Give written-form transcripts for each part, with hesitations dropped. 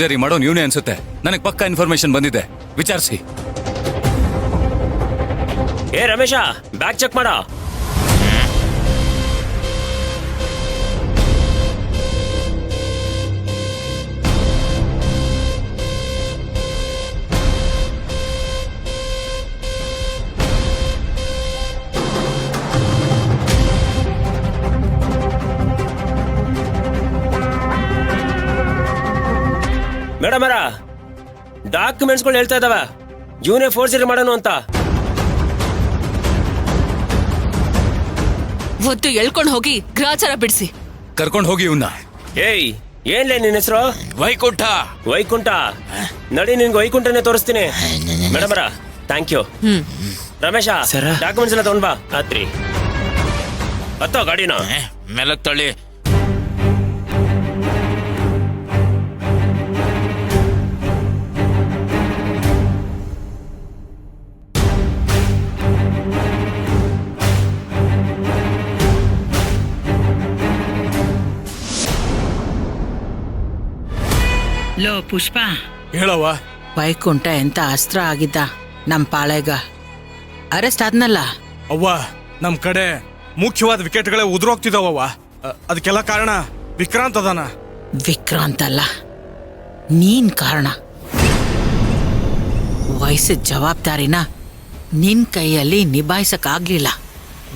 ಜರಿ ಮಾಡೋನ್ ಇವನೇ ಅನ್ಸುತ್ತೆ. ನನಗೆ ಪಕ್ಕಾ ಇನ್ಫಾರ್ಮೇಶನ್ ಬಂದಿದೆ, ವಿಚಾರಿಸಿ. ಏ ರಮೇಶ, ಬ್ಯಾಗ್ ಚೆಕ್ ಮಾಡ. ಮೇಡಮ್ ಅವರ ಡಾಕ್ಯುಮೆಂಟ್ಸ್ಗಳು ಹೇಳ್ತಾ ಇದಾವೆ ಇವನೇ ಫೋರ್ಜರಿ ಮಾಡೋನು ಅಂತ. ಒದ್ದು ಎಳ್ಕೊಂಡು ಹೋಗಿ ಗ್ರಾಚಾರ ಬಿಡಿಸಿ ಕರ್ಕೊಂಡು ಹೋಗಿ ಇವನ್ನ. ಏಯ್, ಏನ್ಲೇ ನಿನ್ನ ಹೆಸರು? ವೈಕುಂಠ. ವೈಕುಂಠ? ನಡಿ, ನಿನ್ಗೆ ವೈಕುಂಠನೇ ತೋರಿಸ್ತೀನಿ. ಮೇಡಮ್ ಅವರ ಥ್ಯಾಂಕ್ ಯು. ರಮೇಶ, ಡಾಕ್ಯುಮೆಂಟ್ಸ್ ಎಲ್ಲ ತಗೊಂಡ್ ಬಾ. ಆತ್ರಿ ಹತ್ತೋ ಗಾಡಿನ. ಮೆಲಕ್ ತಳ್ಳಿ. ಲೋ ಪುಷ್ಪ, ಹೇಳವ್ವ. ವೈಕುಂಠ ಎಂತ ಅಸ್ತ್ರ ಆಗಿದ್ದ ನಮ್ ಪಾಳೆಗ. ಅರೆಸ್ಟ್ ಆದ್ನಲ್ಲ. ಅವ್ವ, ನಮ್ ಕಡೆ ಮುಖ್ಯವಾದ ವಿಕೆಟ್ಗಳೇ ಉದುರೋಗ್ತಿದಾವವ್ವ. ಅದಕ್ಕೆಲ್ಲ ಕಾರಣ ವಿಕ್ರಾಂತ್ ಅದಾನ. ವಿಕ್ರಾಂತ್ ಅಲ್ಲ, ನೀನ್ ಕಾರಣ. ವಯಸ್ಸಿನ ಜವಾಬ್ದಾರಿನ ನಿನ್ ಕೈಯಲ್ಲಿ ನಿಭಾಯಿಸಕ್ಕಾಗ್ಲಿಲ್ಲ.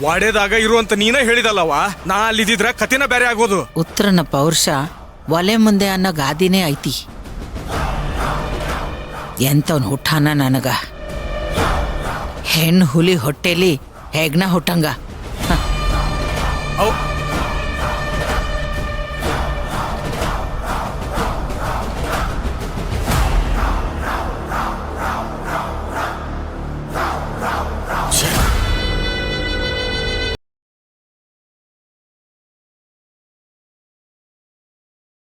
ವಾಡೇದಾಗ ಇರುವಂತ ನೀನೇ ಹೇಳಿದಲ್ಲವ್ವ, ನಾ ಅಲ್ಲಿದ್ದಿದ್ರ ಕಥೆನ ಬೇರೆ ಆಗೋದು. ಉತ್ತರನ ಪೌರುಷ ಒಲೆ ಮುಂದೆ ಅನ್ನೋ ಗಾದಿನೇ ಐತಿ. ಎಂತವನ್ ಹುಟ್ಟಾನ ನನಗ. ಹೆಣ್ಣು ಹುಲಿ ಹೊಟ್ಟೆಲಿ ಹೆಗ್ನ ಹುಟ್ಟಂಗ. ಅವ್